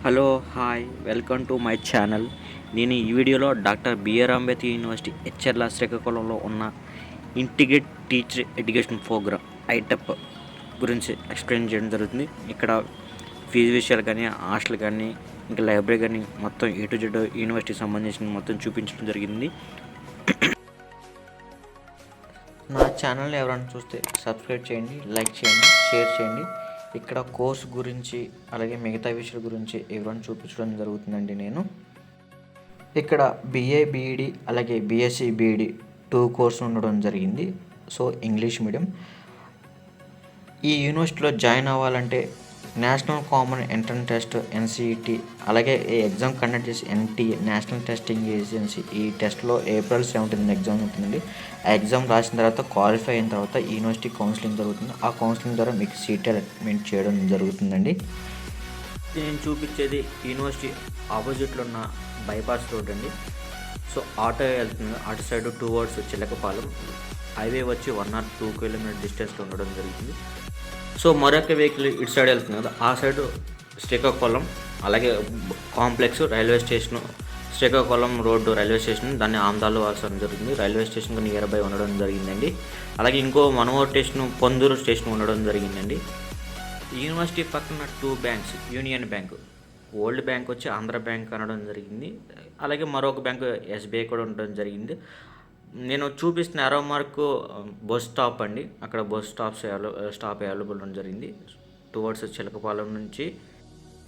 Hello hi welcome to my channel. నేను ఈ వీడియోలో డాక్టర్ బిఆర్ అంబేద్కర్ యూనివర్సిటీ హెచ్ఆర్ల శ్రీకాకుళంలో ఉన్న ఇంటిగ్రేట్ టీచర్ ఎడ్యుకేషన్ ప్రోగ్రామ్ ఐటెప్ గురించి ఎక్స్ప్లెయిన్ చేయడం జరుగుతుంది. ఇక్కడ ఫీజు విషయాలు కానీ, హాస్టల్ కానీ, ఇంకా లైబ్రరీ కానీ మొత్తం ఏ టు జెడ్ యూనివర్సిటీకి సంబంధించిన మొత్తం చూపించడం జరిగింది. నా ఛానల్ని ఎవరైనా చూస్తే సబ్స్క్రైబ్ చేయండి, లైక్ చేయండి, షేర్ చేయండి. ఇక్కడ కోర్స్ గురించి అలాగే మిగతా విషయాల గురించి ఎవరైనా చూపించడం జరుగుతుందండి. నేను ఇక్కడ బిఏ బీఈడి అలాగే బిఎస్సి బీఈడి 2 కోర్సు ఉండడం జరిగింది. So English medium. ఈ యూనివర్సిటీలో జాయిన్ అవ్వాలంటే నేషనల్ కామన్ ఎంట్రన్స్ టెస్ట్ ఎన్సిఈటి అలాగే ఈ ఎగ్జామ్ కండక్ట్ చేసి ఎన్టీఏ నేషనల్ టెస్టింగ్ ఏజెన్సీ ఈ టెస్ట్లో April 17 ఎగ్జామ్ ఉంటుందండి. ఆ ఎగ్జామ్ రాసిన తర్వాత క్వాలిఫై అయిన తర్వాత యూనివర్సిటీ కౌన్సిలింగ్ జరుగుతుంది. ఆ కౌన్సిలింగ్ ద్వారా మీకు సీట్ అలాట్మెంట్ చేయడం జరుగుతుందండి. నేను చూపించేది యూనివర్సిటీ ఆపోజిట్లో ఉన్న బైపాస్ రోడ్ అండి. సో ఆటో వెళ్తుంది, అటు సైడ్ టువర్డ్స్ చిలకపాలెం. హైవే వచ్చి 1 or 2 కిలోమీటర్ డిస్టెన్స్లో ఉండడం జరుగుతుంది. సో మరొక వెహికల్ ఇటు సైడ్ వెళ్తుంది కదా, ఆ సైడ్ శ్రీకాకుళం అలాగే complex railway station, Srikakulam road railway station, దాన్ని ఆమ్దాలు వాల్సడం జరుగుతుంది. రైల్వే స్టేషన్కి నియర్ బై ఉండడం జరిగిందండి. అలాగే ఇంకో మనోహర్ స్టేషన్, పొందూరు స్టేషన్ ఉండడం జరిగిందండి. యూనివర్సిటీ పక్కన 2 banks, union bank, old bank వచ్చి ఆంధ్ర బ్యాంక్ అనడం జరిగింది. అలాగే మరొక బ్యాంకు ఎస్బీఐ కూడా ఉండడం జరిగింది. నేను చూపిస్తున్న అరో మార్కు బస్ స్టాప్ అండి. అక్కడ బస్ స్టాప్ అవైలబుల్ ఉండడం జరిగింది. టువర్డ్స్ చిలకపాలెం నుంచి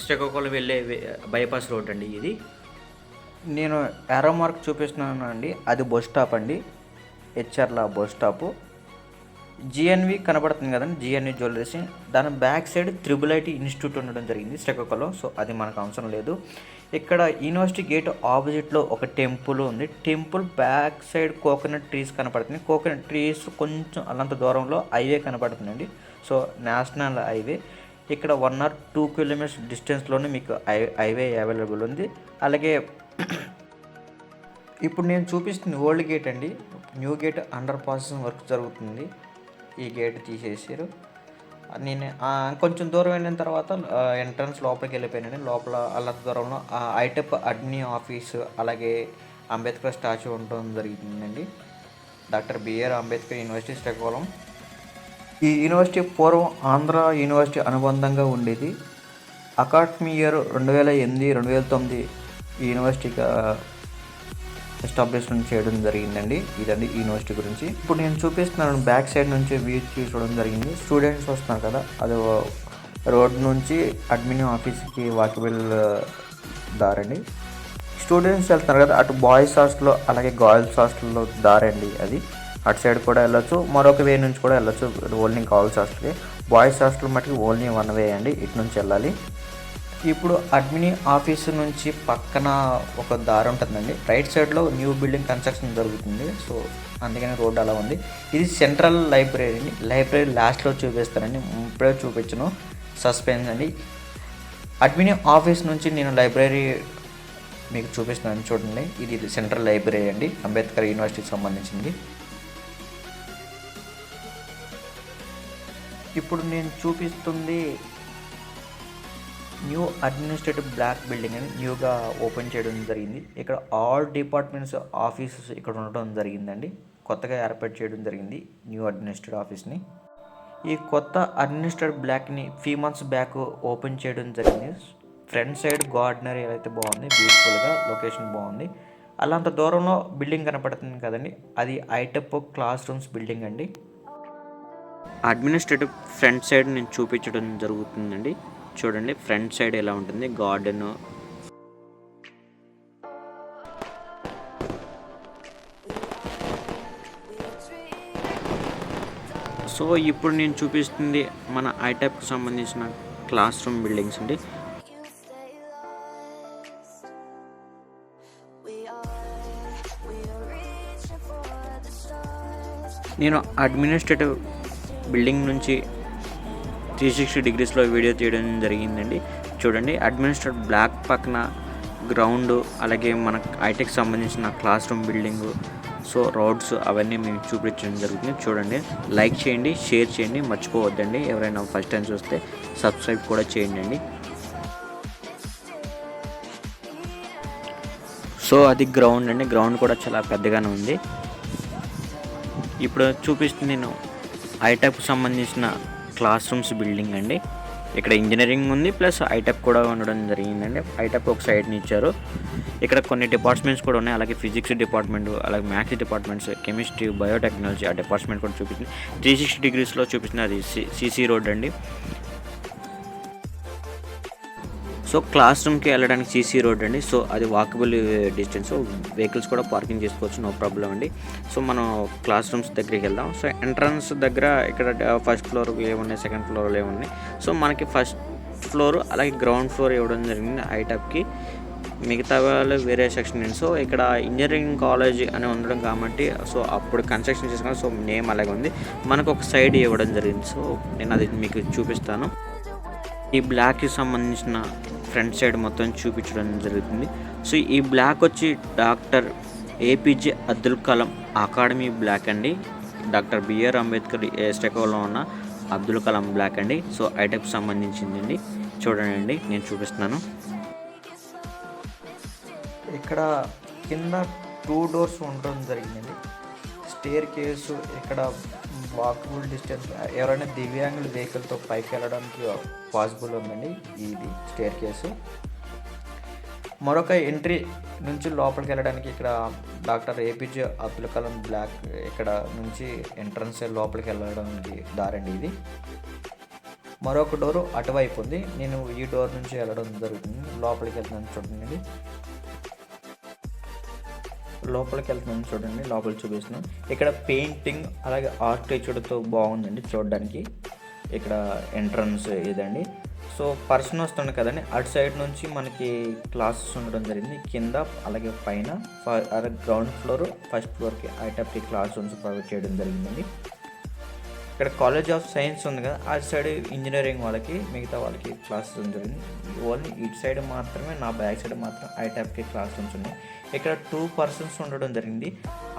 శ్రీకాకుళం వెళ్ళే బైపాస్ రోడ్ అండి ఇది. నేను అరో మార్క్ చూపిస్తున్నాను అండి, అది బస్ స్టాప్ అండి, హెచ్ఆర్ల బస్ స్టాపు. జిఎన్వి కనబడుతుంది కదండి, జిఎన్వి జ్యువెలరీస్. దాని బ్యాక్ సైడ్ IIIT ఇన్స్టిట్యూట్ ఉండడం జరిగింది శ్రీకాకుళం. సో అది మనకు అవసరం లేదు. ఇక్కడ యూనివర్సిటీ గేట్ ఆపోజిట్లో ఒక టెంపుల్ ఉంది. Temple back side coconut trees కనపడుతుంది. కోకోనట్ ట్రీస్ కొంచెం అల్లంత దూరంలో హైవే కనపడుతుందండి. సో నేషనల్ హైవే ఇక్కడ 1 or 2 కిలోమీటర్స్ డిస్టెన్స్లోనే మీకు హైవే అవైలబుల్ ఉంది. అలాగే ఇప్పుడు నేను చూపిస్తుంది ఓల్డ్ గేట్ అండి. New gate under processing work జరుగుతుంది. ఈ గేట్ తీసేసారు. నేను కొంచెం దూరం వెళ్ళిన తర్వాత ఎంట్రన్స్ లోపలికి వెళ్ళిపోయానండి. లోపల అల్లంత దూరంలో ఐటెప్ అడ్మిన్ ఆఫీసు అలాగే అంబేద్కర్ స్టాచ్యూ ఉండడం జరిగిందండి. Doctor BR Ambedkar university Srikakulam. ఈ యూనివర్సిటీ పూర్వం ఆంధ్ర యూనివర్సిటీ అనుబంధంగా ఉండేది. అకాడమీ ఇయర్ 2008-2009 ఈ యూనివర్సిటీగా ఎస్టాబ్లిష్మెంట్ చేయడం జరిగిందండి. ఇదండి యూనివర్సిటీ గురించి. ఇప్పుడు నేను చూపిస్తున్నాను బ్యాక్ సైడ్ నుంచి వ్యూ చూడడం జరిగింది. స్టూడెంట్స్ వస్తున్నారు కదా, అది రోడ్ నుంచి అడ్మిన్ ఆఫీస్కి వాకబుల్ దారండి. స్టూడెంట్స్ వెళ్తున్నారు కదా, అటు బాయ్స్ హాస్టల్లో అలాగే గర్ల్స్ హాస్టల్లో దారండి అది. అటు సైడ్ కూడా వెళ్ళొచ్చు, మరొక వే నుంచి కూడా వెళ్ళొచ్చు. ఓన్లీ గర్ల్స్ హాస్టల్కి. బాయ్స్ హాస్టల్ మటుకు ఓన్లీ 1 వే అండి, ఇటు నుంచి వెళ్ళాలి. ఇప్పుడు అడ్మిన్ ఆఫీస్ నుంచి పక్కన ఒక దారి ఉంటుందండి. రైట్ సైడ్లో న్యూ బిల్డింగ్ కన్స్ట్రక్షన్ జరుగుతుంది. సో అందుకని రోడ్ అలా ఉంది. ఇది సెంట్రల్ లైబ్రరీ. లైబ్రరీ లాస్ట్లో చూపిస్తానండి, ఇప్పుడే చూపించను, సస్పెన్స్ అండి. అడ్మిన్ ఆఫీస్ నుంచి నేను లైబ్రరీ మీకు చూపిస్తున్నాను చూడండి. ఇది సెంట్రల్ లైబ్రరీ అండి, అంబేద్కర్ యూనివర్సిటీకి సంబంధించింది. ఇప్పుడు నేను చూపిస్తుంది న్యూ అడ్మినిస్ట్రేటివ్ బ్లాక్ బిల్డింగ్ అని న్యూగా ఓపెన్ చేయడం జరిగింది. ఇక్కడ ఆల్ డిపార్ట్మెంట్స్ ఆఫీసెస్ ఇక్కడ ఉండడం జరిగిందండి. కొత్తగా ఏర్పాటు చేయడం జరిగింది న్యూ అడ్మినిస్ట్రేటివ్ ఆఫీస్ని. ఈ కొత్త అడ్మినిస్ట్రేటివ్ బ్లాక్ని ఫ్యూ మంత్స్ బ్యాక్ ఓపెన్ చేయడం జరిగింది. ఫ్రంట్ సైడ్ గార్డెనర్ అయితే బాగుంది, బ్యూటిఫుల్గా లొకేషన్ బాగుంది. అలాంత దూరంలో బిల్డింగ్ కనపడుతుంది కదండి, అది ఐటెప్ క్లాస్ రూమ్స్ బిల్డింగ్ అండి. అడ్మినిస్ట్రేటివ్ ఫ్రంట్ సైడ్ నేను చూపించడం జరుగుతుందండి. చూడండి ఫ్రంట్ సైడ్ ఎలా ఉంటుంది, గార్డెన్. సో ఇప్పుడు నేను చూపిస్తుంది మన ఐటెప్కి సంబంధించిన క్లాస్ రూమ్ బిల్డింగ్స్ అండి. నేను అడ్మినిస్ట్రేటివ్ బిల్డింగ్ నుంచి 360 degreesలో వీడియో తీయడం జరిగిందండి. చూడండి అడ్మినిస్ట్రేటివ్ బ్లాక్ పక్కన గ్రౌండ్, అలాగే మన ఐటెక్ సంబంధించిన class room building, so roads అవన్నీ మేము చూపించడం జరుగుతుంది. చూడండి, లైక్ చేయండి, షేర్ చేయండి, మర్చిపోవద్దండి. ఎవరైనా ఫస్ట్ టైం చూస్తే సబ్స్క్రైబ్ కూడా చేయండి. సో అది గ్రౌండ్ అండి, గ్రౌండ్ కూడా చాలా పెద్దగానే ఉంది. ఇప్పుడు చూపిస్తుంది నేను ఐటెక్కి సంబంధించిన క్లాస్ రూమ్స్ బిల్డింగ్ అండి. ఇక్కడ ఇంజనీరింగ్ ఉంది ప్లస్ ఐటెక్ కూడా ఉండడం జరిగిందండి. ఐటెక్ ఒక సైడ్ని ఇచ్చారు. ఇక్కడ కొన్ని డిపార్ట్మెంట్స్ కూడా ఉన్నాయి, అలాగే ఫిజిక్స్ డిపార్ట్మెంట్, అలాగే మ్యాథ్స్ డిపార్ట్మెంట్స్, కెమిస్ట్రీ, బయోటెక్నాలజీ ఆ డిపార్ట్మెంట్ కూడా చూపిస్తుంది. 360 degreesలో చూపిస్తుంది. అది సిసి రోడ్ అండి. సో క్లాస్ రూమ్కి వెళ్ళడానికి సీసీ రోడ్ అండి. సో అది వాకబుల్ డిస్టెన్స్, వెహికల్స్ కూడా పార్కింగ్ చేసుకోవచ్చు, నో ప్రాబ్లం అండి. సో మనం క్లాస్ రూమ్స్ దగ్గరికి వెళ్దాం. సో ఎంట్రన్స్ దగ్గర ఇక్కడ ఫస్ట్ ఫ్లోర్ ఏమున్నాయి, సెకండ్ ఫ్లోర్ ఏమున్నాయి. సో మనకి ఫస్ట్ ఫ్లోర్ అలాగే గ్రౌండ్ ఫ్లోర్ ఇవ్వడం జరిగింది ఐటాప్కి. మిగతా వాళ్ళు వేరే సెక్షన్. సో ఇక్కడ ఇంజనీరింగ్ కాలేజ్ అని ఉండడం కాబట్టి సో అప్పుడు కన్స్ట్రక్షన్ చేసుకున్నాం. సో నేమ్ అలాగే ఉంది. మనకు ఒక సైడ్ ఇవ్వడం జరిగింది. సో నేను అది మీకు చూపిస్తాను. ఈ బ్లాక్కి సంబంధించిన ఫ్రంట్ సైడ్ మొత్తం చూపించడం జరుగుతుంది. సో ఈ బ్లాక్ వచ్చి doctor APJ Abdul Kalam academy block అండి. డాక్టర్ బిఆర్ అంబేద్కర్ శ్రీకాకుళంలో ఉన్న అబ్దుల్ కలాం బ్లాక్ అండి. సో ఐటెక్ సంబంధించిందండి. చూడండి, నేను చూపిస్తున్నాను. ఇక్కడ కింద 2 doors ఉండడం జరిగిందండి. స్టేర్ కేసు ఇక్కడ వాకబుల్ డిస్టెన్స్, ఎవరైనా దివ్యాంగుల వెహికల్తో పైకి వెళ్ళడానికి పాసిబుల్ ఉందండి. ఇది స్టేర్ కేసు. మరొక ఎంట్రీ నుంచి లోపలికి వెళ్ళడానికి ఇక్కడ డాక్టర్ ఏపీజే అబ్దుల్ కలాం బ్లాక్ ఇక్కడ నుంచి ఎంట్రన్స్ లోపలికి వెళ్ళడానికి దారండి ఇది. మరొక డోరు అటువైపు ఉంది. నేను ఈ డోర్ నుంచి వెళ్ళడం జరుగుతుంది. లోపలికి వెళ్తున్నాను, చూడండి. లోపలికి వెళ్తున్నాను, చూడండి. లోపల చూపిస్తున్నాను. ఇక్కడ పెయింటింగ్ అలాగే ఆర్కిటెక్చర్తో బాగుందండి చూడడానికి. ఇక్కడ ఎంట్రన్స్ ఇదండి. సో పర్సన్ వస్తుంది కదండి, అటు సైడ్ నుంచి మనకి క్లాసెస్ ఉండడం జరిగింది. కింద అలాగే పైన గ్రౌండ్ ఫ్లోర్, ఫస్ట్ ఫ్లోర్కి ఐటెక్కి క్లాస్ రూమ్స్ ప్రొవైడ్ చేయడం జరిగిందండి. ఇక్కడ కాలేజ్ ఆఫ్ సైన్స్ ఉంది కదా, అటు సైడ్ ఇంజనీరింగ్ వాళ్ళకి, మిగతా వాళ్ళకి క్లాసెస్ ఉంటుంది. ఓన్లీ ఇటు సైడ్ మాత్రమే, నా బ్యాక్ సైడ్ మాత్రం ఐటెక్కి క్లాస్ రూమ్స్ ఉన్నాయి. ఇక్కడ 2 persons ఉండడం జరిగింది,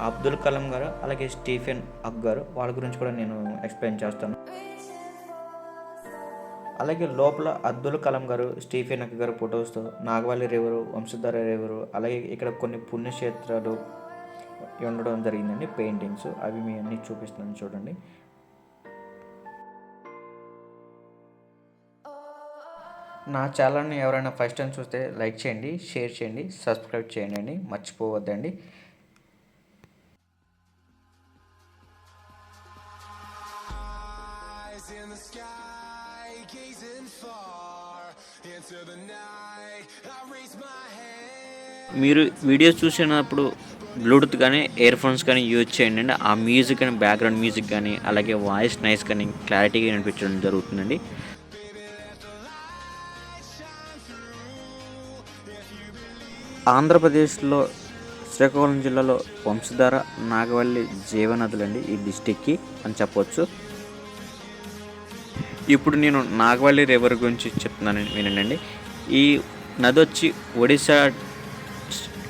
అబ్దుల్ కలాం గారు అలాగే స్టీఫెన్ హక్ గారు. వాళ్ళ గురించి కూడా నేను ఎక్స్ప్లెయిన్ చేస్తాను. అలాగే లోపల అబ్దుల్ కలాం గారు, స్టీఫెన్ హక్ గారు ఫొటోస్తో నాగవల్లి రివరు, వంశధార రివరు, అలాగే ఇక్కడ కొన్ని పుణ్యక్షేత్రాలు ఉండడం జరిగిందండి. పెయింటింగ్స్ అవి మీ అన్నీ చూపిస్తున్నాను, చూడండి. నా ఛానల్ని ఎవరైనా ఫస్ట్ టైం చూస్తే లైక్ చేయండి, షేర్ చేయండి, సబ్స్క్రైబ్ చేయండి, మర్చిపోవద్దండి. మీరు వీడియోస్ చూసినప్పుడు బ్లూటూత్ కానీ ఇయర్ ఫోన్స్ కానీ యూజ్ చేయండి. ఆ మ్యూజిక్ కానీ, బ్యాక్గ్రౌండ్ మ్యూజిక్ కానీ, అలాగే వాయిస్ నైస్ కానీ క్లారిటీగా వినిపించడం జరుగుతుందండి. ఆంధ్రప్రదేశ్లో శ్రీకాకుళం జిల్లాలో వంశధార, నాగవల్లి జీవనదులండి ఈ డిస్టిక్కి అని చెప్పవచ్చు. ఇప్పుడు నేను నాగవల్లి రివర్ గురించి చెప్తున్నాను, వినండి. ఈ నది వచ్చి ఒడిశా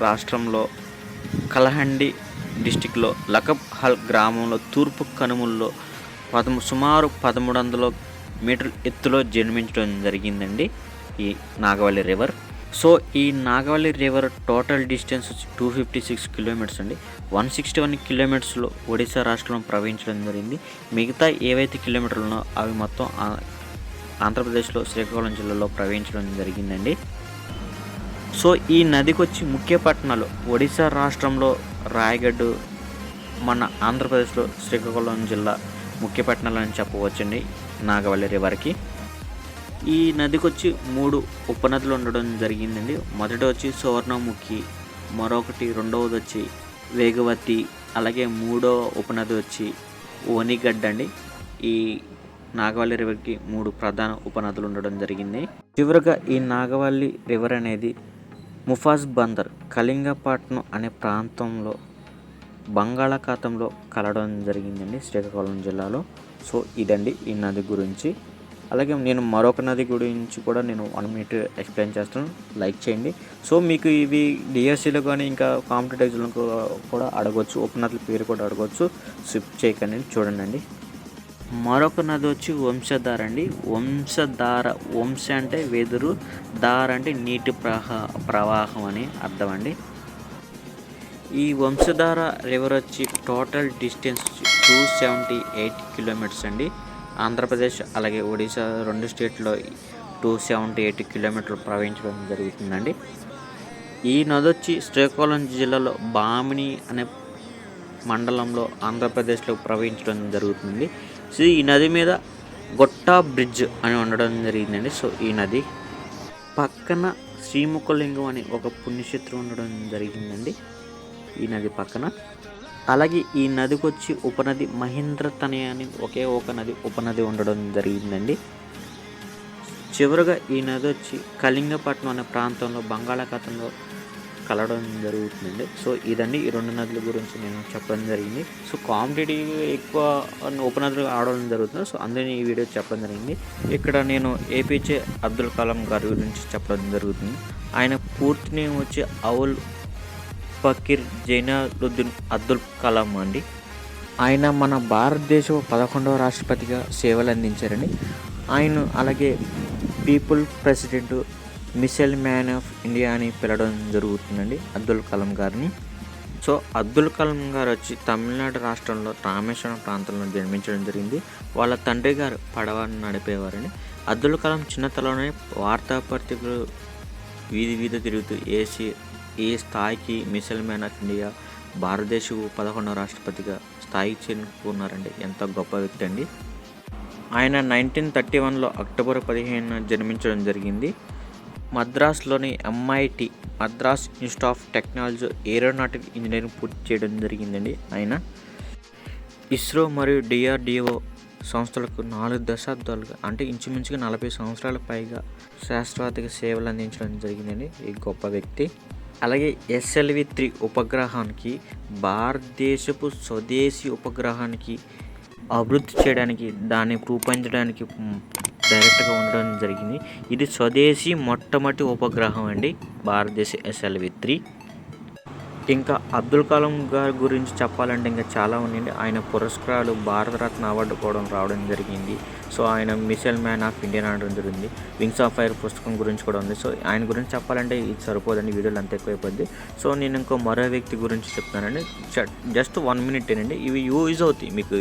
రాష్ట్రంలో కలహండి డిస్టిక్లో లకబ్హల్ గ్రామంలో తూర్పు కనుమల్లో సుమారు 1300 మీటర్ల ఎత్తులో జన్మించడం జరిగిందండి ఈ నాగవల్లి రివర్. సో ఈ నాగవల్లి రివర్ టోటల్ డిస్టెన్స్ వచ్చి 256 kilometers అండి. 161 kilometersలో ఒడిశా రాష్ట్రంలో ప్రవహించడం జరిగింది. మిగతా ఏవైతే కిలోమీటర్లు ఉన్నాయో అవి మొత్తం ఆంధ్రప్రదేశ్లో శ్రీకాకుళం జిల్లాలో ప్రవహించడం జరిగిందండి. సో ఈ నదికి వచ్చి ముఖ్య పట్టణాలు ఒడిశా రాష్ట్రంలో రాయగఢ్, మన ఆంధ్రప్రదేశ్లో శ్రీకాకుళం జిల్లా ముఖ్య పట్టణాలు అని చెప్పవచ్చండి నాగవల్లి రివర్కి. ఈ నదికి వచ్చి 3 ఉపనదులు ఉండడం జరిగిందండి. మొదటి వచ్చి సువర్ణముఖి, రెండవది వచ్చి వేగవతి, అలాగే 3వ ఉపనది వచ్చి ఓనిగడ్డ అండి. ఈ నాగవల్లి రివర్కి 3 ప్రధాన ఉపనదులు ఉండడం జరిగింది. చివరగా ఈ నాగవల్లి రివర్ అనేది ముఫాజ్ బందర్, కళింగపట్నం అనే ప్రాంతంలో బంగాళాఖాతంలో కలవడం జరిగిందండి శ్రీకాకుళం జిల్లాలో. సో ఇదండి ఈ నది గురించి. అలాగే నేను మరొక నది గురించి కూడా నేను 1 minute ఎక్స్ప్లెయిన్ చేస్తాను, లైక్ చేయండి. సో మీకు ఇవి డిఎస్సిలో కానీ ఇంకా కాంపిటేటివ్ ఎగ్జామ్లో కూడా అడగవచ్చు, ఉపనదుల పేరు కూడా అడగవచ్చు, స్విప్ చేయకండి, చూడండి. మరొక నది వచ్చి వంశధార అండి. వంశధార, వంశ అంటే వెదురు, దార అంటే నీటి ప్రవాహం అని అర్థం అండి. ఈ వంశధార రివర్ వచ్చి టోటల్ డిస్టెన్స్ 278 కిలోమీటర్స్ అండి. ఆంధ్రప్రదేశ్ అలాగే ఒడిశా 2 స్టేట్లో 278 కిలోమీటర్లు ప్రవహించడం జరుగుతుందండి. ఈ నది వచ్చి శ్రీకాకుళం జిల్లాలో బామిని అనే మండలంలో ఆంధ్రప్రదేశ్లో ప్రవహించడం జరుగుతుంది. సో ఈ నది మీద గొట్టా బ్రిడ్జ్ అని ఉండడం జరిగిందండి. సో ఈ నది పక్కన శ్రీముఖలింగం అని ఒక పుణ్యక్షేత్రం ఉండడం జరిగిందండి ఈ నది పక్కన. అలాగే ఈ నదికి వచ్చి ఉపనది మహేంద్రతనయ అని ఒకే ఒక నది ఉపనది ఉండడం జరిగిందండి. చివరగా ఈ నది వచ్చి కళింగపట్నం అనే ప్రాంతంలో బంగాళాఖాతంలో కలవడం జరుగుతుందండి. సో ఇదండి ఈ 2 నదుల గురించి నేను చెప్పడం జరిగింది. సో కాంపిటేటివ్ ఎక్కువ ఉపనదులు ఆడడం జరుగుతుంది. సో అందుకని ఈ వీడియో చెప్పడం జరిగింది. ఇక్కడ నేను ఏపీజే అబ్దుల్ కలాం గారి గురించి చెప్పడం జరుగుతుంది. ఆయన పూర్తి నేమ్ వచ్చి అవుల్ ఫకీర్ జైనుద్దీన్ అబ్దుల్ కలాం అండి. ఆయన మన భారతదేశ 11వ రాష్ట్రపతిగా సేవలు అందించారండి. ఆయన అలాగే people president missile man of India అని పిలవడం జరుగుతుందండి అబ్దుల్ కలాం గారిని. సో అబ్దుల్ కలాం గారు వచ్చి తమిళనాడు రాష్ట్రంలో రామేశ్వరం ప్రాంతంలో జన్మించడం జరిగింది. వాళ్ళ తండ్రి గారు పడవని నడిపేవారండి. అబ్దుల్ కలాం చిన్నతనంలోనే వార్తాపత్రికలు వీధి తిరుగుతూ ఏ స్థాయికి మిసైల్ మ్యాన్ ఆఫ్ ఇండియా భారతదేశపు 11వ రాష్ట్రపతిగా స్థాయికి చేరుకున్నారండి. ఎంత గొప్ప వ్యక్తి అండి. ఆయన 1931లో అక్టోబర్ 15న జన్మించడం జరిగింది. మద్రాసులోని MIT Madras institute of technology aeronautical engineering పూర్తి చేయడం జరిగిందండి. ఆయన ఇస్రో మరియు DRDO సంస్థలకు 4 దశాబ్దాలుగా అంటే ఇంచుమించుగా 40 సంవత్సరాల పైగా శాస్త్రవేత్తగా సేవలు అందించడం జరిగిందండి ఈ గొప్ప వ్యక్తి. అలాగే SLV-3 ఉపగ్రహానికి భారతదేశపు స్వదేశీ ఉపగ్రహానికి అభివృద్ధి చేయడానికి దాన్ని రూపొందించడానికి డైరెక్ట్గా ఉండడం జరిగింది. ఇది స్వదేశీ మొట్టమొదటి ఉపగ్రహం అండి భారతదేశ SLV-3. ఇంకా అబ్దుల్ కలాం గారి గురించి చెప్పాలంటే ఇంకా చాలా ఉన్నాయండి. ఆయన పురస్కారాలు భారతరత్న అవార్డు కూడా రావడం జరిగింది. సో ఆయన మిసైల్ మ్యాన్ ఆఫ్ ఇండియా అనడం జరిగింది. వింగ్స్ ఆఫ్ ఫైర్ పుస్తకం గురించి కూడా ఉంది. సో ఆయన గురించి చెప్పాలంటే ఇది సరిపోదండి, వీడియోలు అంత ఎక్కువైపోద్ది. సో నేను మరో వ్యక్తి గురించి చెప్తానండి. జస్ట్ 1 మినిటేనండి. ఇవి యూజ్ అవుతాయి మీకు,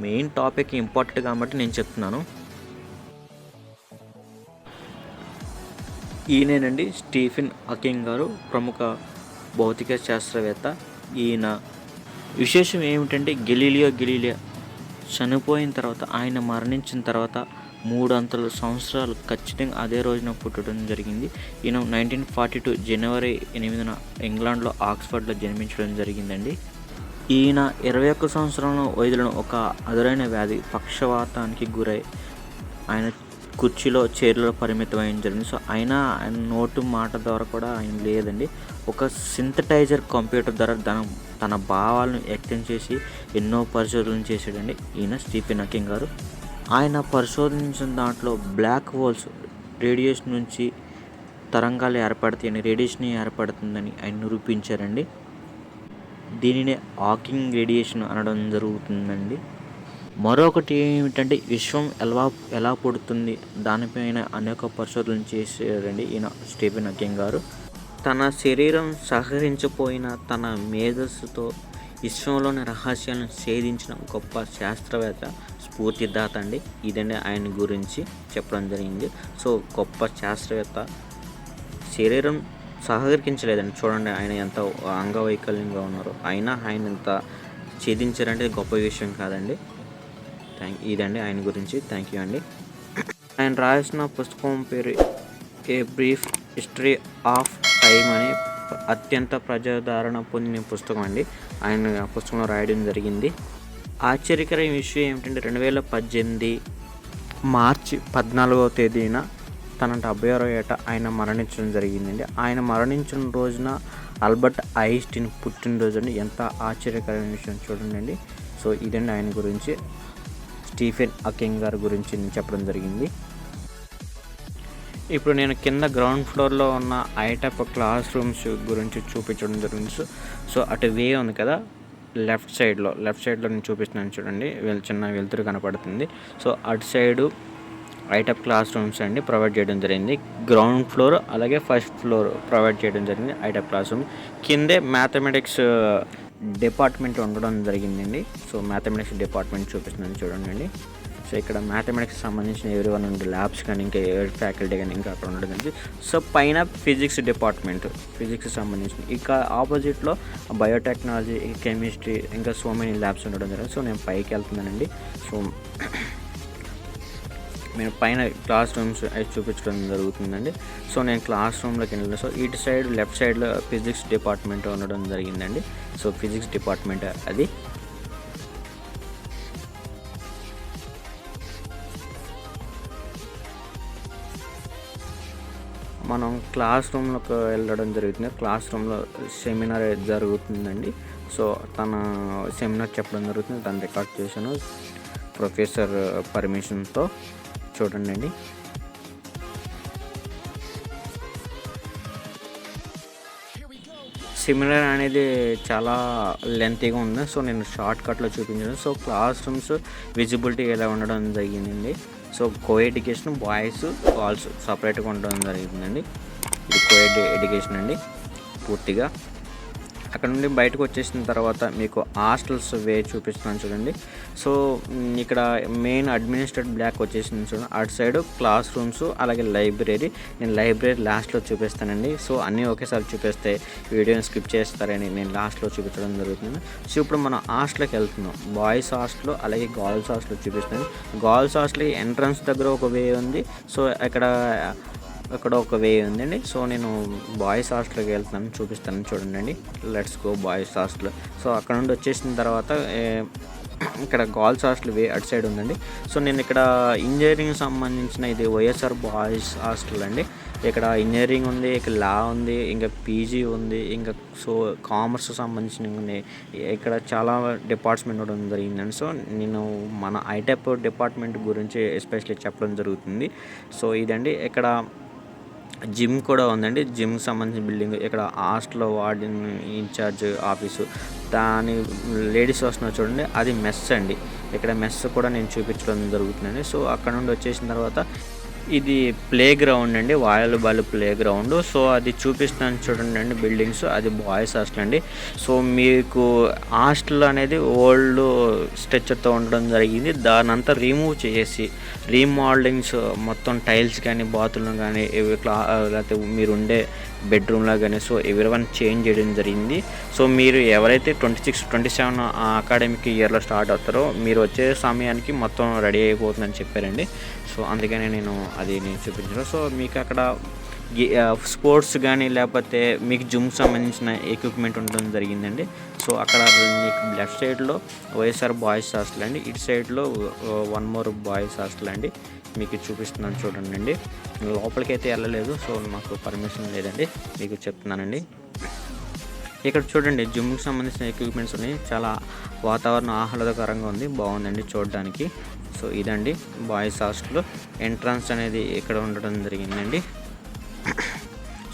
మెయిన్ టాపిక్ ఇంపార్టెంట్ కాబట్టి నేను చెప్తున్నాను. ఈయనేనండి స్టీఫెన్ హాకింగ్ గారు, ప్రముఖ భౌతిక శాస్త్రవేత్త. ఈయన విశేషం ఏమిటంటే గెలీలియో చనిపోయిన తర్వాత, ఆయన మరణించిన తర్వాత 300 సంవత్సరాలు ఖచ్చితంగా అదే రోజున పుట్టడం జరిగింది. ఈయన 1942 జనవరి 8న ఇంగ్లాండ్లో ఆక్స్ఫర్డ్లో జన్మించడం జరిగిందండి. ఈయన 21 సంవత్సరంలో వయసులో ఒక అదురైన వ్యాధి పక్షవాతానికి గురై ఆయన కుర్చీలో చైర్లో పరిమితమైన జరిగింది. సో ఆయన నోటు మాట ద్వారా కూడా ఆయన లేదండి. ఒక సింథటైజర్ కంప్యూటర్ ద్వారా తన భావాలను వ్యక్తం చేసి ఎన్నో పరిశోధనలు చేశాడండి ఈయన స్టీఫెన్ హాకింగ్ గారు. ఆయన పరిశోధించిన దాంట్లో బ్లాక్ హోల్స్ రేడియేషన్ నుంచి తరంగాలు ఏర్పడతాయని, రేడియేషన్ ఏర్పడుతుందని ఆయన నిరూపించారండి. దీనినే హాకింగ్ రేడియేషన్ అనడం జరుగుతుందండి. మరొకటి ఏమిటంటే విశ్వం ఎలా పుడుతుంది దానిపైన అనేక పరిశోధనలు చేశారండి ఈయన స్టీఫెన్ హాకింగ్ గారు. తన శరీరం సహకరించిపోయిన తన మేధస్సుతో విశ్వంలోని రహస్యాలను ఛేదించిన గొప్ప శాస్త్రవేత్త, స్ఫూర్తిదాత అండి. ఇదండి ఆయన గురించి చెప్పడం జరిగింది. సో గొప్ప శాస్త్రవేత్త, శరీరం సహకరించలేదండి. చూడండి ఆయన ఎంత అంగవైకల్యంగా ఉన్నారో, అయినా ఆయన ఎంత ఛేదించారంటే గొప్ప విషయం కాదండి. ఇదండి ఆయన గురించి. థ్యాంక్ యూ అండి. ఆయన రాసిన పుస్తకం పేరు a brief history of time అని అత్యంత ప్రజాదరణ పొందిన పుస్తకం అండి. ఆయన ఆ పుస్తకంలో రాయడం జరిగింది. ఆశ్చర్యకరమైన విషయం ఏమిటంటే 2018 మార్చి 14వ తేదీన తన 76వ ఏట ఆయన మరణించడం జరిగిందండి. ఆయన మరణించిన రోజున ఆల్బర్ట్ ఐన్స్టీన్ పుట్టినరోజు అండి. ఎంత ఆశ్చర్యకరమైన విషయం చూడండి. సో ఇదండి ఆయన గురించి, స్టీఫెన్ హాకింగ్ గారి గురించి నేను చెప్పడం జరిగింది. ఇప్పుడు నేను కింద గ్రౌండ్ ఫ్లోర్లో ఉన్న ఐటప్ క్లాస్ రూమ్స్ గురించి చూపించడం జరిగింది. సో అటు వే ఉంది కదా, లెఫ్ట్ సైడ్లో నేను చూపిస్తున్నాను చూడండి. చిన్న వెలుతురు కనపడుతుంది. సో అటు సైడు ఐటప్ క్లాస్ రూమ్స్ అండి ప్రొవైడ్ చేయడం జరిగింది. గ్రౌండ్ ఫ్లోర్ అలాగే ఫస్ట్ ఫ్లోర్ ప్రొవైడ్ చేయడం జరిగింది ఐటప్ క్లాస్ రూమ్. కిందే మ్యాథమెటిక్స్ డిపార్ట్మెంట్ ఉండడం జరిగిందండి. సో మ్యాథమెటిక్స్ డిపార్ట్మెంట్ చూపిస్తున్నాను చూడండి. సో ఇక్కడ మ్యాథమెటిక్స్ సంబంధించిన ఎవరి వన్ ఉండే ల్యాబ్స్ కానీ ఇంకా ఎవరి ఫ్యాకల్టీ కానీ ఇంకా అక్కడ ఉండడం జరిగింది. సో పైన ఫిజిక్స్ డిపార్ట్మెంట్, ఫిజిక్స్ సంబంధించిన, ఇక ఆపోజిట్లో బయోటెక్నాలజీ, కెమిస్ట్రీ, ఇంకా సో మెనీ ల్యాబ్స్ ఉండడం జరిగింది. సో నేను పైకి వెళ్తున్నానండి. సో నేను పైన క్లాస్ రూమ్స్ అయితే చూపించడం జరుగుతుందండి. సో నేను క్లాస్ రూమ్లోకి వెళ్ళాను. సో ఇటు సైడ్ లెఫ్ట్ సైడ్లో ఫిజిక్స్ డిపార్ట్మెంట్ ఉండడం జరిగిందండి. సో ఫిజిక్స్ డిపార్ట్మెంట్ అది. మనం క్లాస్ రూమ్లోకి వెళ్ళడం జరుగుతుంది. క్లాస్ రూమ్లో సెమినార్ జరుగుతుందండి. సో తన సెమినార్ చెప్పడం జరుగుతుంది. తను రికార్డ్ చేశాను ప్రొఫెసర్ పర్మిషన్తో. చూడండి. సెమినార్ అనేది చాలా లెంతీగా ఉంది. సో నేను షార్ట్ కట్లో చూపించాను. సో క్లాస్ రూమ్స్ విజిబిలిటీ ఎలా ఉండడం జరిగిందండి. So co education boys girls సపరేట్గా ఉండడం జరిగిందండి. ఇది కో ఎడ్యుకేషన్ అండి పూర్తిగా. అక్కడ నుండి బయటకు వచ్చేసిన తర్వాత మీకు హాస్టల్స్ వే చూపిస్తున్నాను చూడండి. సో ఇక్కడ మెయిన్ అడ్మినిస్ట్రేటివ్ బ్లాక్ వచ్చేసింది చూడండి. అటు సైడ్ క్లాస్ రూమ్స్ అలాగే లైబ్రరీ. నేను లైబ్రరీ లాస్ట్లో చూపిస్తానండి. సో అన్నీ ఒకేసారి చూపిస్తే వీడియోని స్కిప్ చేస్తారని నేను లాస్ట్లో చూపించడం జరుగుతుంది. సో ఇప్పుడు మనం హాస్టల్కి వెళ్తున్నాం. బాయ్స్ హాస్టల్ అలాగే గర్ల్స్ హాస్టల్ చూపిస్తాను. గర్ల్స్ హాస్టల్కి ఎంట్రన్స్ దగ్గర ఒక వే ఉంది. సో అక్కడ ఒక వే ఉందండి. సో నేను బాయ్స్ హాస్టల్కి వెళ్తున్నాను, చూపిస్తాను చూడండి. Let's go boys hostel. So అక్కడ నుండి వచ్చేసిన తర్వాత ఇక్కడ గర్ల్స్ హాస్టల్ వే అటు సైడ్ ఉందండి. సో నేను ఇక్కడ ఇంజనీరింగ్ సంబంధించిన ఇది వైఎస్ఆర్ బాయ్స్ హాస్టల్ అండి. ఇక్కడ ఇంజనీరింగ్ ఉంది, ఇక్కడ లా ఉంది, ఇంకా పీజీ ఉంది, ఇంకా సో కామర్స్ సంబంధించినవి ఉన్నాయి. ఇక్కడ చాలా డిపార్ట్మెంట్ ఉండడం జరిగిందండి. సో నేను మన ఐటెప్ డిపార్ట్మెంట్ గురించి ఎస్పెషల్లీ చెప్పడం జరుగుతుంది. సో ఇదండి. ఇక్కడ జిమ్ కూడా ఉందండి. జిమ్కి సంబంధించిన బిల్డింగ్. ఇక్కడ హాస్టల్ వార్డెన్ ఇన్ఛార్జ్ ఆఫీసు, దాని లేడీస్ వస్తున్నారు చూడండి, అది మెస్ అండి. ఇక్కడ మెస్ కూడా నేను చూపించడం జరుగుతుందండి. సో అక్కడ నుండి వచ్చేసిన తర్వాత ఇది ప్లే గ్రౌండ్ అండి, వాలీబాల్ ప్లే గ్రౌండ్. సో అది చూపిస్తున్నాను చూడండి బిల్డింగ్స్. అది బాయ్స్ హాస్టల్ అండి. సో మీకు హాస్టల్ అనేది ఓల్డ్ స్ట్రక్చర్తో ఉండడం జరిగింది. దాని అంతా రిమూవ్ చేసి రీమోడలింగ్స్ మొత్తం టైల్స్ కానీ బాత్రూమ్ కానీ లేకపోతే మీరు ఉండే బెడ్రూమ్లో కానీ సో ఎవరివన్ చేంజ్ చేయడం జరిగింది. సో మీరు ఎవరైతే 26, 27 అకాడమిక్ ఇయర్లో స్టార్ట్ అవుతారో మీరు వచ్చే సమయానికి మొత్తం రెడీ అయిపోతుందని చెప్పారండి. సో అందుకనే నేను చూపించాను. సో మీకు అక్కడ స్పోర్ట్స్ కానీ లేకపోతే మీకు జిమ్కి సంబంధించిన ఎక్విప్మెంట్ ఉండడం జరిగిందండి. సో అక్కడ మీకు లెఫ్ట్ సైడ్లో వైఎస్ఆర్ బాయ్స్ హాస్టల్ అండి, ఇటు సైడ్లో వన్ మోర్ బాయ్స్ హాస్టల్ అండి. మీకు చూపిస్తున్నాను చూడండి. లోపలికి అయితే వెళ్ళలేదు, సో మాకు పర్మిషన్ లేదండి, మీకు చెప్తున్నానండి. ఇక్కడ చూడండి జిమ్కి సంబంధించిన ఎక్విప్మెంట్స్ ఉన్నాయి. చాలా వాతావరణం ఆహ్లాదకరంగా ఉంది, బాగుందండి చూడడానికి. సో ఇదండి బాయ్స్ హాస్టల్. ఎంట్రన్స్ అనేది ఇక్కడ ఉండడం జరిగిందండి.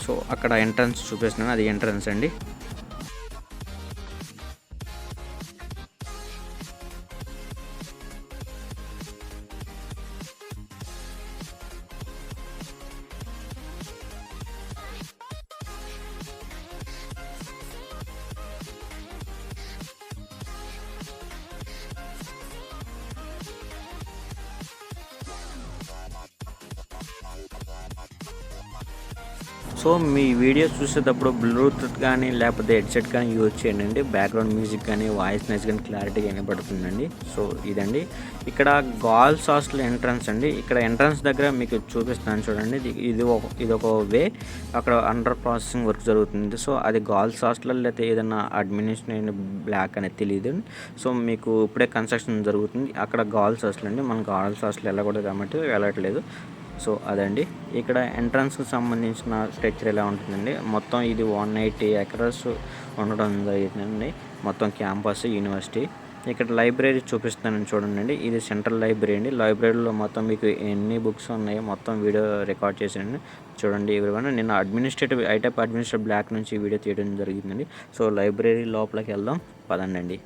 సో అక్కడ ఎంట్రన్స్ చూపిస్తున్నాను, అది ఎంట్రన్స్ అండి. సో మీ వీడియో చూసేటప్పుడు బ్లూటూత్ కానీ లేకపోతే హెడ్సెట్ కానీ యూజ్ చేయండి. బ్యాక్గ్రౌండ్ మ్యూజిక్ కానీ వాయిస్ నాయిస్ కానీ క్లారిటీగా వినపడుతుందండి. సో ఇదండి ఇక్కడ గర్ల్స్ హాస్టల్ ఎంట్రన్స్ అండి. ఇక్కడ ఎంట్రన్స్ దగ్గర మీకు చూపిస్తాను చూడండి. ఇది ఒక వే, అక్కడ అండర్ ప్రాసెసింగ్ వర్క్ జరుగుతుంది. సో అది గర్ల్స్ హాస్టల్ లేకపోతే ఏదైనా అడ్మినిస్ట్రేషన్ బ్లాక్ అనేది తెలియదు. సో మీకు ఇప్పుడే కన్స్ట్రక్షన్ జరుగుతుంది. అక్కడ గర్ల్స్ హాస్టల్ అండి. మనం గర్ల్స్ హాస్టల్ వెళ్ళకూడదు కాబట్టి వెళ్ళట్లేదు. సో అదండి ఇక్కడ ఎంట్రన్స్కి సంబంధించిన స్ట్రక్చర్ ఎలా ఉంటుందండి. మొత్తం ఇది 180 acres ఉండడం జరిగిందండి. మొత్తం క్యాంపస్ యూనివర్సిటీ. ఇక్కడ లైబ్రరీ చూపిస్తానని చూడండి. ఇది సెంట్రల్ లైబ్రరీ అండి. లైబ్రరీలో మొత్తం మీకు ఎన్ని బుక్స్ ఉన్నాయో మొత్తం వీడియో రికార్డ్ చేసాను చూడండి. ఎవరివైనా నిన్న ఐటెప్ అడ్మినిస్ట్రేటివ్ బ్లాక్ నుంచి వీడియో తీయడం జరిగిందండి. సో లైబ్రరీ లోపలికి వెళ్దాం పదండి.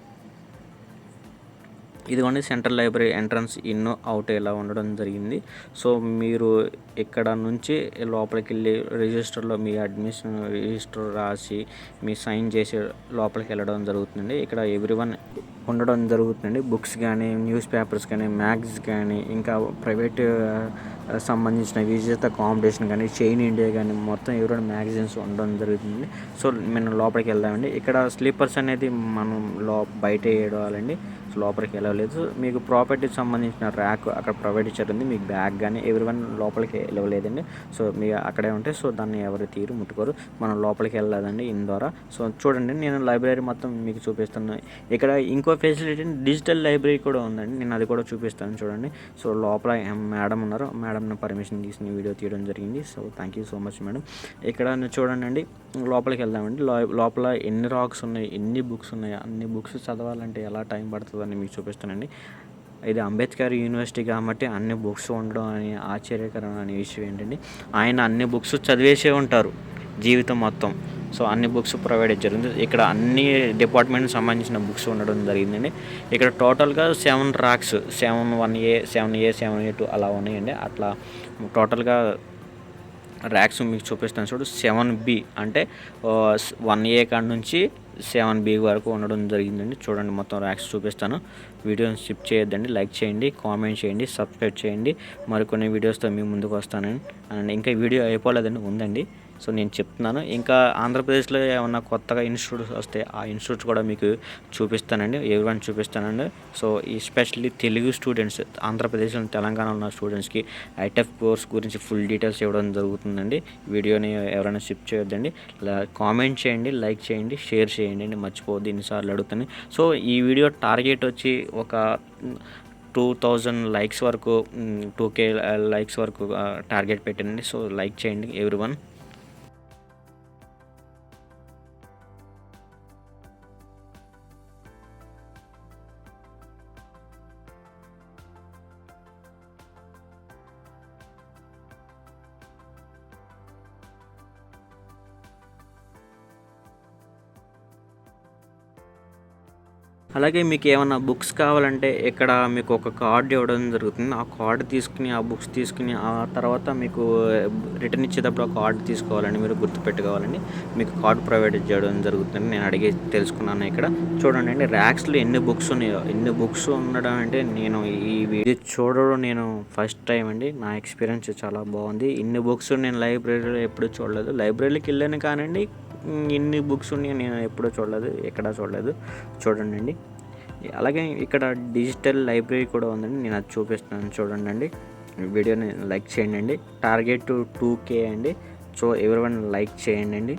ఇదిగోండి central library entrance in out ఇలా ఉండడం జరిగింది. సో మీరు ఇక్కడ నుంచి లోపలికి వెళ్ళి రిజిస్టర్లో మీ అడ్మిషన్ రిజిస్టర్ రాసి మీ సైన్ చేసి లోపలికి వెళ్ళడం జరుగుతుందండి. ఇక్కడ ఎవ్రీవన్ ఉండడం జరుగుతుందండి. బుక్స్ కానీ, న్యూస్ పేపర్స్ కానీ, మ్యాగ్స్ కానీ, ఇంకా ప్రైవేట్ సంబంధించిన విజేత కాంపిటీషన్ కానీ, చైన్ ఇండియా కానీ మొత్తం ఎవరైనా మ్యాగజైన్స్ ఉండడం జరుగుతుంది. సో మనం లోపలికి వెళ్దామండి. ఇక్కడ స్లీపర్స్ అనేది మనం బయట వేయడాలండి. సో లోపలికి వెళ్ళలేదు. మీకు ప్రాపర్టీకి సంబంధించిన ర్యాక్ అక్కడ ప్రొవైడ్ ఇచ్చారండి. మీకు బ్యాగ్ కానీ ఎవరివన్ లోపలికి వెళ్ళలేదండి. సో మీ అక్కడే ఉంటే సో దాన్ని ఎవరు తీరు ముట్టుకోరు. మనం లోపలికి వెళ్ళలేదండి ఇన్ ద్వారా. సో చూడండి, నేను లైబ్రరీ మొత్తం మీకు చూపిస్తాను. ఇక్కడ ఇంకో ఫెసిలిటీ డిజిటల్ లైబ్రరీ కూడా ఉందండి. నేను అది కూడా చూపిస్తాను చూడండి. సో లోపల మేడం ఉన్నారు. మేడంని పర్మిషన్ తీసుకుని వీడియో తీయడం జరిగింది. So thank you so much madam. ఇక్కడ చూడండి, లోపలికి వెళ్దామండి. లోపల ఎన్ని రాక్స్ ఉన్నాయి, ఎన్ని బుక్స్ ఉన్నాయి, అన్ని బుక్స్ చదవాలంటే ఎలా టైం పడుతుందని మీకు చూపిస్తానండి. ఇది అంబేద్కర్ యూనివర్సిటీ కాబట్టి అన్ని బుక్స్ ఉండడం అని ఆశ్చర్యకరమైన విషయం ఏంటండి, ఆయన అన్ని బుక్స్ చదివేసే ఉంటారు జీవితం మొత్తం. సో అన్ని బుక్స్ ప్రొవైడ్ జరిగింది. ఇక్కడ అన్ని డిపార్ట్మెంట్కి సంబంధించిన బుక్స్ ఉండడం జరిగిందండి. ఇక్కడ టోటల్గా 7 ర్యాక్స్ 7A 7A2 అలా ఉన్నాయండి. అట్లా టోటల్గా ర్యాక్స్ మీకు చూపిస్తాను చూడు. 7B అంటే 1A కాడ నుంచి 7B వరకు ఉండడం జరిగిందండి. చూడండి, మొత్తం ర్యాక్స్ చూపిస్తాను. వీడియోని స్కిప్ చేయొద్దండి. లైక్ చేయండి, కామెంట్ చేయండి, సబ్స్క్రైబ్ చేయండి. మరికొన్ని వీడియోస్తో మీ ముందుకు వస్తానండి. అండ్ ఇంకా వీడియో అయిపోలేదండి, ఉందండి. సో నేను చెప్తున్నాను, ఇంకా ఆంధ్రప్రదేశ్లో ఏమన్నా కొత్తగా ఇన్స్టిట్యూట్స్ వస్తే ఆ ఇన్స్టిట్యూట్స్ కూడా మీకు చూపిస్తానండి, ఎవరివైనా చూపిస్తానండి. సో ఎస్పెషల్లీ తెలుగు స్టూడెంట్స్, ఆంధ్రప్రదేశ్లో తెలంగాణలో ఉన్న స్టూడెంట్స్కి ఐటెఫ్ కోర్స్ గురించి ఫుల్ డీటెయిల్స్ ఇవ్వడం జరుగుతుందండి. వీడియోని ఎవరైనా స్కిప్ చేయొద్దండి. కామెంట్ చేయండి, లైక్ చేయండి, షేర్ చేయండి అండి, మర్చిపోవద్దు, ఇన్నిసార్లు అడుగుతాను. సో ఈ వీడియో టార్గెట్ వచ్చి ఒక 2000 లైక్స్ వరకు, 2K లైక్స్ వరకు టార్గెట్ పెట్టండి. సో లైక్ చేయండి ఎవరివన్. అలాగే మీకు ఏమైనా బుక్స్ కావాలంటే ఇక్కడ మీకు ఒక కార్డు ఇవ్వడం జరుగుతుంది. ఆ కార్డు తీసుకుని, ఆ బుక్స్ తీసుకుని, ఆ తర్వాత మీకు రిటర్న్ ఇచ్చేటప్పుడు ఆ కార్డు తీసుకోవాలండి, మీరు గుర్తుపెట్టుకోవాలండి. మీకు కార్డు ప్రొవైడ్ చేయడం జరుగుతుంది. నేను అడిగి తెలుసుకున్నాను. ఇక్కడ చూడండి అండి, ర్యాక్స్లో ఎన్ని బుక్స్ ఉన్నాయో. ఎన్ని బుక్స్ ఉండడం అంటే నేను ఈ వీడియో చూడడం నేను ఫస్ట్ టైం అండి. నా ఎక్స్పీరియన్స్ చాలా బాగుంది. ఇన్ని బుక్స్ నేను లైబ్రరీలో ఎప్పుడు చూడలేదు. లైబ్రరీకి వెళ్ళాను కానండి, ఇన్ని బుక్స్ ఉన్నాయి నేను ఎప్పుడూ చూడలేదు, ఎక్కడా చూడలేదు. చూడండి అండి. అలాగే ఇక్కడ డిజిటల్ లైబ్రరీ కూడా ఉందండి, నేను అది చూపిస్తున్నాను చూడండి అండి. వీడియోని లైక్ చేయండి అండి. టార్గెట్ 2K అండి. సో ఎవరివన్ లైక్ చేయండి అండి.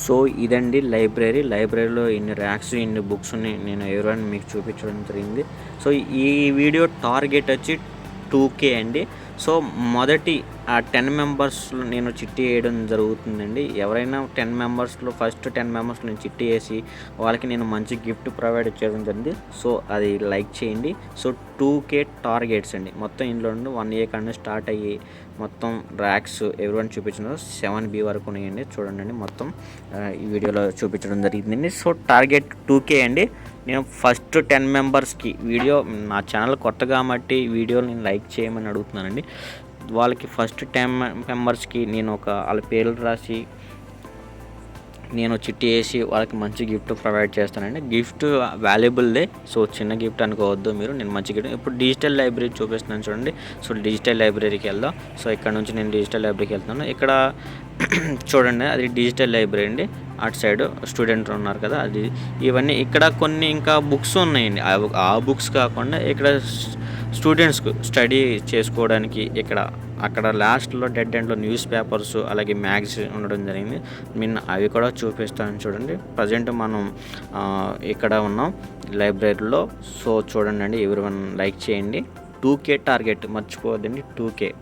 సో ఇదండి లైబ్రరీలో ఇన్ని ర్యాక్స్, ఇన్ని బుక్స్ ఉన్నాయి. నేను ఎవరైనా మీకు చూపించడం జరిగింది. సో ఈ వీడియో టార్గెట్ వచ్చి 2K అండి. సో మొదటి ఆ 10 మెంబర్స్లో నేను చిట్టి వేయడం జరుగుతుందండి. ఎవరైనా 10 మెంబర్స్లో ఫస్ట్ 10 మెంబర్స్లో నేను చిట్టి వేసి వాళ్ళకి నేను మంచి గిఫ్ట్ ప్రొవైడ్ చేయడం జరిగింది. సో అది లైక్ చేయండి. సో 2K టార్గెట్స్ అండి. మొత్తం ఇందులో నుండి 1A కన్నా స్టార్ట్ అయ్యి మొత్తం ర్యాక్స్ ఎవరివైనా చూపించిన 7B వరకు ఉన్నాయండి. చూడండి, మొత్తం ఈ వీడియోలో చూపించడం జరిగిందండి. సో టార్గెట్ 2K అండి. నేను ఫస్ట్ 10 మెంబర్స్కి వీడియో, నా ఛానల్ కొత్త కాబట్టి వీడియోని నేను లైక్ చేయమని అడుగుతున్నానండి. వాళ్ళకి ఫస్ట్ 10 మెంబర్స్కి నేను వాళ్ళ పేర్లు రాసి నేను చిట్టి వేసి వాళ్ళకి మంచి గిఫ్ట్ ప్రొవైడ్ చేస్తానండి. గిఫ్ట్ వాల్యుబుల్దే, సో చిన్న గిఫ్ట్ అనుకోవద్దు మీరు. నేను మంచి గిఫ్ట్ ఇప్పుడు డిజిటల్ లైబ్రరీ చూపిస్తున్నాను చూడండి. సో డిజిటల్ లైబ్రరీకి వెళ్దాం. సో ఇక్కడ నుంచి నేను డిజిటల్ లైబ్రరీకి వెళ్తున్నాను. ఇక్కడ చూడండి, అది డిజిటల్ లైబ్రరీ అండి. అటు సైడ్ స్టూడెంట్ ఉన్నారు కదా, అది ఇవన్నీ. ఇక్కడ కొన్ని ఇంకా బుక్స్ ఉన్నాయండి. ఆ బుక్స్ కాకుండా ఇక్కడ స్టూడెంట్స్కు స్టడీ చేసుకోవడానికి ఇక్కడ అక్కడ లాస్ట్లో డెడ్ ఎండ్లో న్యూస్ పేపర్స్ అలాగే మ్యాగజైన్ ఉండడం జరిగింది. నేను అవి కూడా చూపిస్తాను చూడండి. ప్రజెంట్ మనం ఇక్కడ ఉన్నాం లైబ్రరీలో. సో చూడండి, ఎవరివన్ లైక్ చేయండి. 2K టార్గెట్ మర్చిపోవద్దండి, 2K.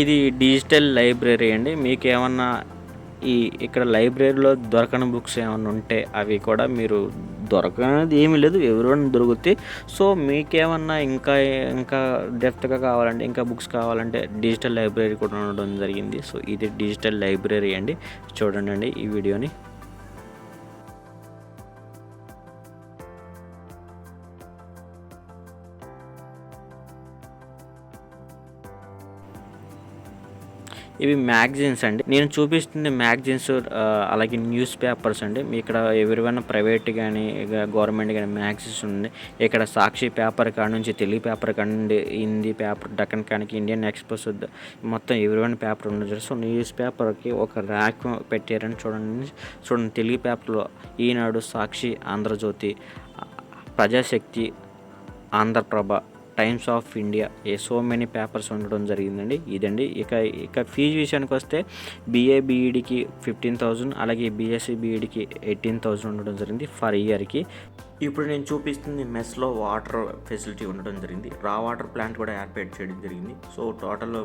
ఇది డిజిటల్ లైబ్రరీ అండి. మీకు ఏమన్నా ఇక్కడ లైబ్రరీలో దొరకని బుక్స్ ఏమన్నా ఉంటే అవి కూడా మీరు దొరకనది ఏమీ లేదు, ఎవరైనా దొరుకుతాయి. సో మీకేమన్నా ఇంకా డెప్త్గా కావాలంటే, ఇంకా బుక్స్ కావాలంటే డిజిటల్ లైబ్రరీ కూడా ఉండడం జరిగింది. సో ఇది డిజిటల్ లైబ్రరీ అండి. చూడండి ఈ వీడియోని. ఇవి మ్యాగజైన్స్ అండి. నేను చూపిస్తుంది మ్యాగజైన్స్ అలాగే న్యూస్ పేపర్స్ అండి. మీ ఇక్కడ ఎవరివైనా ప్రైవేట్ కానీ గవర్నమెంట్ కానీ మ్యాగజైన్స్ ఉంది. ఇక్కడ సాక్షి పేపర్ కాడ నుంచి, తెలుగు పేపర్ కాడ నుండి, హిందీ పేపర్, డక్కన్ కానికి, ఇండియన్ ఎక్స్ప్రెస్ మొత్తం ఎవరివైనా పేపర్ ఉండదు. సో న్యూస్ పేపర్కి ఒక ర్యాక్ పెట్టారని చూడండి. తెలుగు పేపర్లో Eenadu, Sakshi, Andhrajyothi, Prajasakti, Andhraprabha, Times of India, so many papers ఉండడం జరిగిందండి. ఇదండి. ఇక ఫీజు విషయానికి వస్తే BA BEDకి 15,000 అలాగే BSc BEDకి 18,000 ఉండడం జరిగింది ఫర్ ఇయర్కి. ఇప్పుడు నేను చూపిస్తుంది మెస్లో వాటర్ ఫెసిలిటీ ఉండడం జరిగింది. రా వాటర్ ప్లాంట్ కూడా ఏర్పాటు చేయడం జరిగింది. సో టోటల్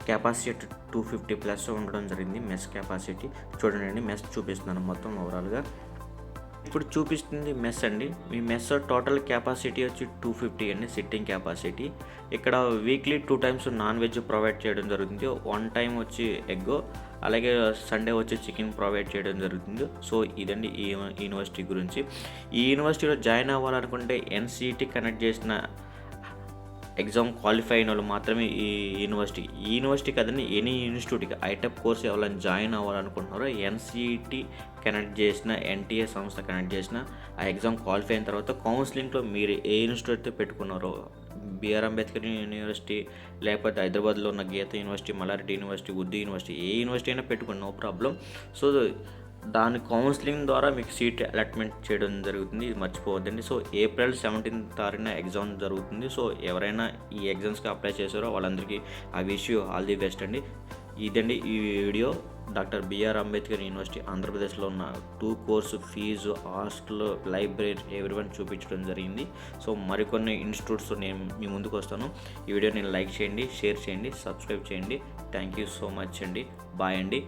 కెపాసిటీ 250+ ఉండడం జరిగింది మెస్ కెపాసిటీ. చూడండి, మెస్ చూపిస్తున్నాను మొత్తం ఓవరాల్గా. ఇప్పుడు చూపిస్తుంది మెస్ అండి. మీ మెస్ టోటల్ కెపాసిటీ వచ్చి 250 అండి, సిట్టింగ్ కెపాసిటీ. ఇక్కడ weekly 2 times non veg provide చేయడం జరుగుతుంది. 1 time వచ్చి ఎగ్, అలాగే సండే వచ్చి చికెన్ ప్రొవైడ్ చేయడం జరుగుతుంది. సో ఇదండి ఈ యూనివర్సిటీ గురించి. ఈ యూనివర్సిటీలో జాయిన్ అవ్వాలనుకుంటే NCET కనెక్ట్ చేసిన ఎగ్జామ్ క్వాలిఫై అయిన వాళ్ళు మాత్రమే ఈ యూనివర్సిటీ కదండి, ఎనీ ఇన్స్టిట్యూట్కి ఐటెప్ కోర్స్ ఎవరైనా జాయిన్ అవ్వాలనుకుంటున్నారో NCET కనెక్ట్ చేసిన, NTA సంస్థ కనెక్ట్ చేసిన ఆ ఎగ్జామ్ క్వాలిఫై అయిన తర్వాత కౌన్సిలింగ్లో మీరు ఏ ఇన్స్టిట్యూట్ అయితే పెట్టుకున్నారో, BR అంబేద్కర్ యూనివర్సిటీ, లేకపోతే హైదరాబాద్లో ఉన్న Geetha university, Mallareddy university, Urdu university, ఏ యూనివర్సిటీ అయినా పెట్టుకోండి, నో ప్రాబ్లం. సో దాని కౌన్సిలింగ్ ద్వారా మీకు సీట్ అలాట్మెంట్ చేయడం జరుగుతుంది. ఇది మర్చిపోవద్దండి. సో April 17th ఎగ్జామ్ జరుగుతుంది. సో ఎవరైనా ఈ ఎగ్జామ్స్కి అప్లై చేశారో వాళ్ళందరికీ I wish you all the best అండి. ఇదండి ఈ video. Doctor BR Ambedkar university ఆంధ్రప్రదేశ్లో ఉన్న 2 కోర్సు ఫీజు, హాస్టల్, లైబ్రరీ ఎవరివన్ చూపించడం జరిగింది. సో మరికొన్ని ఇన్స్టిట్యూట్స్ నేను మీ ముందుకు వస్తాను. ఈ వీడియోని లైక్ చేయండి, షేర్ చేయండి, సబ్స్క్రైబ్ చేయండి. థ్యాంక్ యూ సో మచ్ అండి. బాయ్ అండి.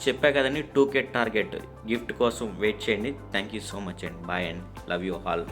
చెప్పా కదండి 2K టార్గెట్ గిఫ్ట్ కోసం వెయిట్ చేయండి. థ్యాంక్ యూ సో మచ్ అండి. బాయ్ అండి. Love you all.